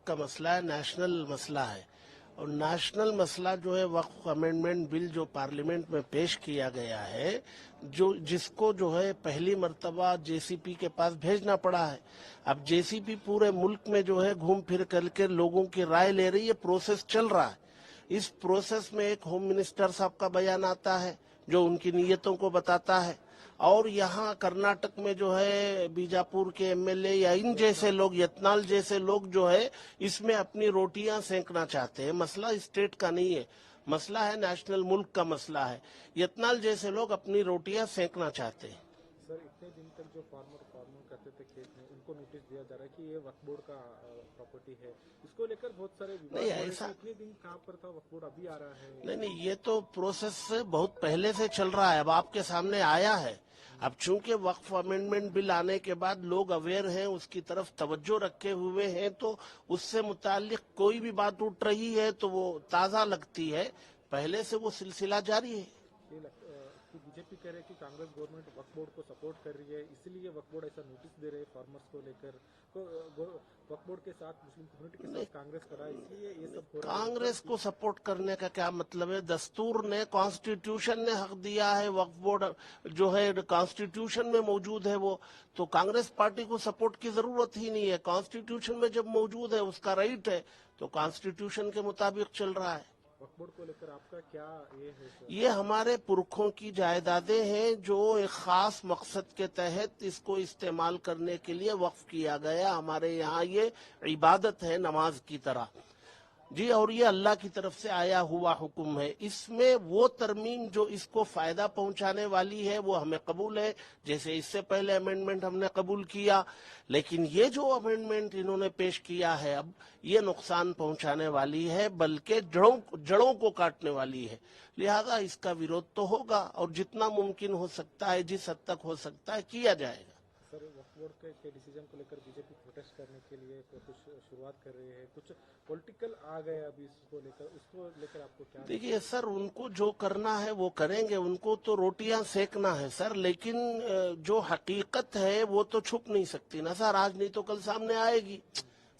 का मसला है, नेशनल मसला है। और नेशनल मसला जो है वक्फ अमेंडमेंट बिल जो पार्लियामेंट में पेश किया गया है, जिसको जो है पहली मर्तबा जेसीपी के पास भेजना पड़ा है। अब जेसीपी पूरे मुल्क में जो है घूम फिर करके लोगों की राय ले रही है, प्रोसेस चल रहा है। इस प्रोसेस में एक होम मिनिस्टर साहब का बयान आता है जो उनकी नीयतों को बताता है, और यहाँ कर्नाटक में जो है बीजापुर के एमएलए या इन जैसे लोग, यत्नाल जैसे लोग जो है इसमें अपनी रोटियां सेंकना चाहते हैं। मसला स्टेट का नहीं है, मसला है नेशनल, मुल्क का मसला है। यत्नाल जैसे लोग अपनी रोटियां सेंकना चाहते हैं। सर, इतने दिन तक जो फार्मर करते थे खेत में, उनको नोटिस दिया जा रहा है कि ये वक्फ बोर्ड का प्रॉपर्टी है, इसको लेकर बहुत सारे विवाद। नहीं, ऐसा इतने दिन कहाँ पर था, वक्फ बोर्ड अभी आ रहा है? नहीं, ये तो प्रोसेस बहुत पहले से चल रहा है, अब आपके सामने आया है। अब चूंकि वक्फ अमेंडमेंट बिल आने के बाद लोग अवेयर हैं, उसकी तरफ तवज्जो रखे हुए हैं, तो उससे मुताल्लिक कोई भी बात उठ रही है तो वो ताज़ा लगती है। पहले से वो सिलसिला जारी है। बीजेपी कह रहे हैं कि कांग्रेस गवर्नमेंट वक्फ बोर्ड को सपोर्ट कर रही है, इसीलिए वक्फ बोर्ड ऐसा नोटिस दे रहे हैं फार्मर्स को लेकर। वक्फ बोर्ड के साथ मुस्लिम कम्युनिटी के साथ कांग्रेस करा, इसलिए ये सब हो रहा है। कांग्रेस को सपोर्ट करने का क्या मतलब है? दस्तूर ने, कॉन्स्टिट्यूशन ने हक दिया है, वक्फ बोर्ड जो है कॉन्स्टिट्यूशन में मौजूद है, वो तो कांग्रेस पार्टी को सपोर्ट की जरूरत ही नहीं है। कॉन्स्टिट्यूशन में जब मौजूद है, उसका राइट है, तो कॉन्स्टिट्यूशन के मुताबिक चल रहा है। वक्फ बोर्ड को लेकर आपका क्या ये है सर? ये हमारे पुरखों की जायदादें हैं जो एक खास मकसद के तहत इसको इस्तेमाल करने के लिए वक्फ किया गया। हमारे यहाँ ये इबादत है, नमाज की तरह जी, और ये अल्लाह की तरफ से आया हुआ हुक्म है। इसमें वो तरमीम जो इसको फायदा पहुंचाने वाली है वो हमें कबूल है, जैसे इससे पहले अमेंडमेंट हमने कबूल किया। लेकिन ये जो अमेंडमेंट इन्होंने पेश किया है अब, ये नुकसान पहुंचाने वाली है, बल्कि जड़ों को काटने वाली है। लिहाजा इसका विरोध तो होगा, और जितना मुमकिन हो सकता है, जिस हद तक हो सकता है, किया जाएगा। सर, वक्फ बोर्ड के डिसीजन को लेकर बीजेपी प्रोटेस्ट करने के लिए कुछ शुरुआत कर रही है, कुछ पॉलिटिकल आ गए अभी उसको लेकर आपको क्या? देखिए सर, उनको जो करना है वो करेंगे, उनको तो रोटियां सेकना है सर, लेकिन जो हकीकत है वो तो छुप नहीं सकती ना सर। आज नहीं तो कल सामने आएगी।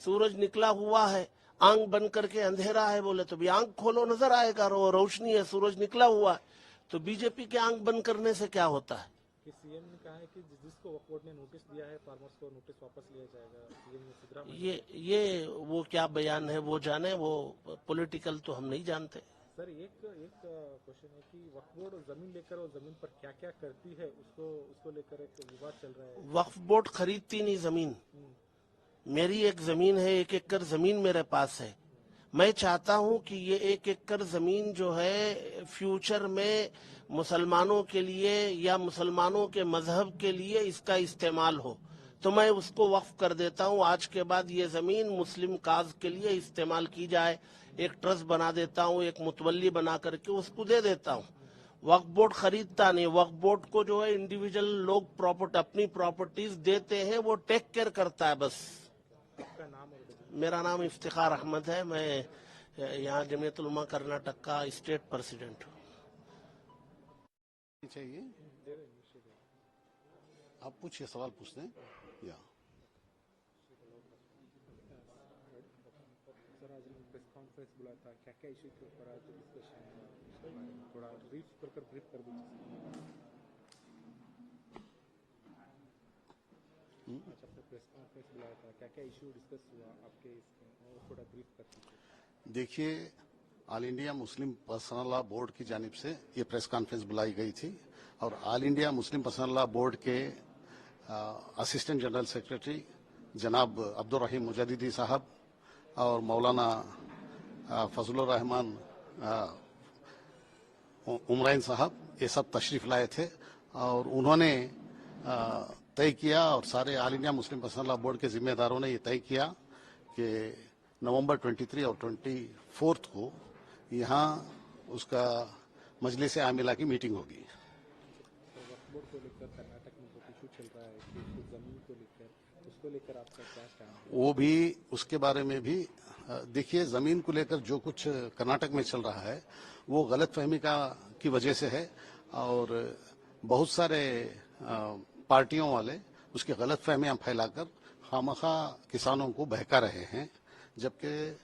सूरज निकला हुआ है, आंख बंद करके अंधेरा है बोले तो भी आंख खोलो नजर आएगा, रोशनी है, सूरज निकला हुआ है। तो बीजेपी के आंख बंद करने से क्या होता है? कि सीएम ने कहा है कि जिसको वक्फ बोर्ड ने नोटिस दिया है फार्मर्स को नोटिस वापस लिया जाएगा। सीएम सिद्धरामैया, ये वो क्या बयान है वो जाने, वो पॉलिटिकल तो हम नहीं जानते। सर, एक क्वेश्चन है कि वक्फ बोर्ड जमीन लेकर और जमीन पर क्या क्या करती है, उसको लेकर एक विवाद चल रहा है। वक्फ बोर्ड खरीदती नहीं जमीन। मेरी एक जमीन है, 1 एकड़ जमीन मेरे पास है। मैं चाहता हूं कि ये 1 एकड़ जमीन जो है फ्यूचर में मुसलमानों के लिए या मुसलमानों के मजहब के लिए इसका इस्तेमाल हो, तो मैं उसको वक्फ कर देता हूं। आज के बाद ये जमीन मुस्लिम काज के लिए इस्तेमाल की जाए। एक ट्रस्ट बना देता हूं, एक मुतवल्ली बना करके उसको दे देता हूं। वक्फ बोर्ड खरीदता नहीं। वक्फ बोर्ड को जो है इंडिविजुअल लोग अपनी प्रॉपर्टीज देते हैं, वो टेक केयर करता है बस। आपका नाम? मेरा नाम इफ्तिखार अहमद है, मैं यहाँ जमीयत उलमा कर्नाटक का स्टेट प्रेसिडेंट हूँ। चाहिए आप पूछिए, सवाल पूछते हैं या? सर, आज प्रेस कॉन्फ्रेंस बुलाया था, क्या क्या इशू के ऊपर आज डिस्कशन है, थोड़ा ब्रीफ कर दीजिए। अच्छा, प्रेस कॉन्फ्रेंस बुलाया था, क्या क्या इशू डिस्कस हुआ आपके इसमें, और थोड़ा ब्रीफ कर दीजिए। देखिए, all India Muslim personal law board की जानिब से ये प्रेस कॉन्फ्रेंस बुलाई गई थी, और all India Muslim personal law board के असिस्टेंट जनरल सेक्रेटरी जनाब अब्दुल रहीम मुजद्दिदी साहब और मौलाना फजलुर रहमान उमराइन साहब, ये सब तशरीफ लाए थे। और उन्होंने तय किया, और सारे all India Muslim personal law board के जिम्मेदारों ने ये तय किया कि नवंबर 23 और 24 को यहाँ उसका मजलिस आमिला की मीटिंग होगी। वक्फ बोर्ड को लेकर कर्नाटक में बहुत इशू चल रहा है कि जमीन को लेकर, उसको लेकर आपका क्या स्टैंड है? वो भी, उसके बारे में भी देखिए, जमीन को लेकर जो कुछ कर्नाटक में चल रहा है वो गलतफहमी की वजह से है, और बहुत सारे पार्टियों वाले उसकी गलतफहमियां फैलाकर खामखा किसानों को बहका रहे हैं, जबकि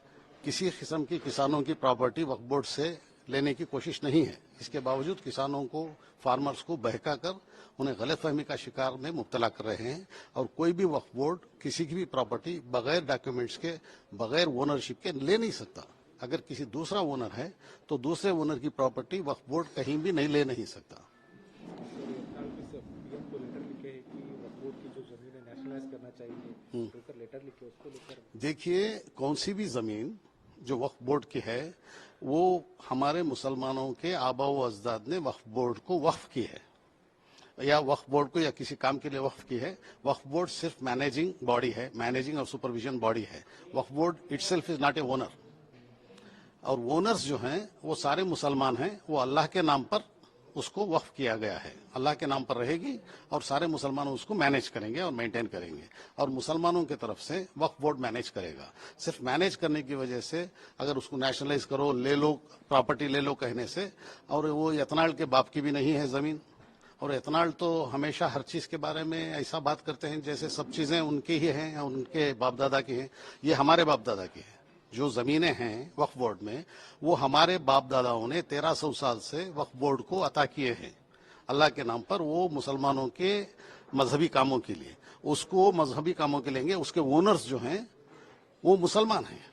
किसी किस्म की किसानों की प्रॉपर्टी वक्फ बोर्ड से लेने की कोशिश नहीं है। इसके बावजूद किसानों को, फार्मर्स को बहका कर उन्हें गलतफहमी का शिकार में मुब्तला कर रहे हैं। और कोई भी वक्फ बोर्ड किसी की भी प्रॉपर्टी बगैर डॉक्यूमेंट्स के, बगैर ओनरशिप के ले नहीं सकता। अगर किसी दूसरा ओनर है तो दूसरे ओनर की प्रॉपर्टी वक्फ बोर्ड कहीं भी नहीं ले नहीं सकता। पीएम को लेटर लिखे है कि वक्फ बोर्ड की जो जमीन है नेशनलाइज करना चाहिए, तो लेटर लिखे उसको लेकर देखिए, कौन सी भी जमीन जो वक्फ बोर्ड की है वो हमारे मुसलमानों के आबा व अजदाद ने वक्फ बोर्ड को वक्फ की है, या वक्फ बोर्ड को या किसी काम के लिए वक्फ की है। वक्फ बोर्ड सिर्फ मैनेजिंग बॉडी है, मैनेजिंग और सुपरविजन बॉडी है। Waqf board itself is not a owner. और ओनर्स जो हैं वो सारे मुसलमान हैं। वो अल्लाह के नाम पर उसको वक्फ किया गया है, अल्लाह के नाम पर रहेगी और सारे मुसलमान उसको मैनेज करेंगे और मेंटेन करेंगे। और मुसलमानों की तरफ से वक्फ बोर्ड मैनेज करेगा। सिर्फ मैनेज करने की वजह से अगर उसको नेशनलाइज करो, ले लो, प्रॉपर्टी ले लो कहने से, और वो यतनाल के बाप की भी नहीं है जमीन। और यतनाल तो हमेशा हर चीज के बारे में ऐसा बात करते हैं जैसे सब चीजें उनकी ही हैं, उनके बाप दादा की हैं। ये हमारे बाप दादा की है। जो जमीनें हैं वक्फ बोर्ड में वो हमारे बाप दादाओं ने 1300 साल से वक्फ बोर्ड को अता किए हैं अल्लाह के नाम पर। वो मुसलमानों के मजहबी कामों के लिए, उसको मजहबी कामों के लेंगे। उसके ओनर्स जो हैं वो मुसलमान हैं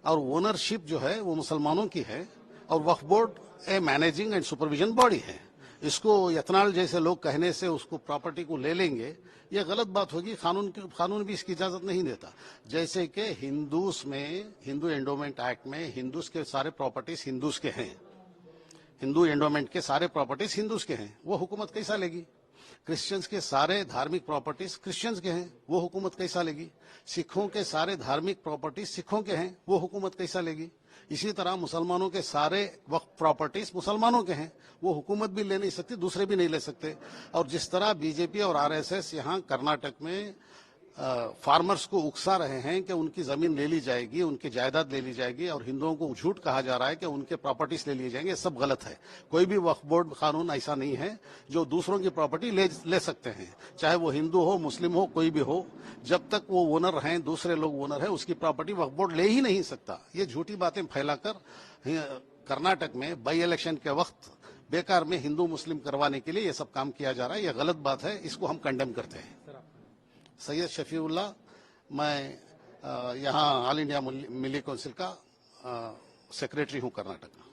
और ओनरशिप जो है वो मुसलमानों की है। और Waqf board a managing and supervision body है। इसको यतनाल जैसे लोग कहने से उसको प्रॉपर्टी को ले लेंगे, ये गलत बात होगी। कानून भी इसकी इजाजत नहीं देता। जैसे कि हिंदूस में, हिंदू एंडोमेंट एक्ट में हिंदूस के सारे प्रॉपर्टीज हिंदूस के हैं, हिंदू एंडोमेंट के सारे प्रॉपर्टीज हिंदूस के हैं, वो हुकूमत कैसा लेगी? क्रिश्चियंस के सारे धार्मिक प्रॉपर्टीज क्रिश्चियंस के हैं, वो हुकूमत कैसा लेगी? सिखों के सारे धार्मिक प्रॉपर्टीज सिखों के हैं, वो हुकूमत कैसा लेगी? इसी तरह मुसलमानों के सारे वक्फ प्रॉपर्टीज मुसलमानों के हैं, वो हुकूमत भी ले नहीं सकती, दूसरे भी नहीं ले सकते। और जिस तरह बीजेपी और आरएसएस यहाँ कर्नाटक में फार्मर्स को उकसा रहे हैं कि उनकी जमीन ले ली जाएगी, उनकी जायदाद ले ली जाएगी, और हिंदुओं को झूठ कहा जा रहा है कि उनके प्रॉपर्टीज ले लिए जाएंगे, सब गलत है। कोई भी वक्फ बोर्ड कानून ऐसा नहीं है जो दूसरों की प्रॉपर्टी ले सकते हैं, चाहे वो हिंदू हो, मुस्लिम हो, कोई भी हो। जब तक वो ओनर हैं, दूसरे लोग ओनर हैं, उसकी प्रॉपर्टी वक्फ बोर्ड ले ही नहीं सकता। ये झूठी बातें फैलाकर कर्नाटक में बाई इलेक्शन के वक्त बेकार में हिंदू मुस्लिम करवाने के लिए ये सब काम किया जा रहा है। ये गलत बात है, इसको हम कंडेम करते हैं। सैयद शफीउल्लाह, मैं यहाँ ऑल इंडिया मिली काउंसिल का सेक्रेटरी हूँ कर्नाटक में।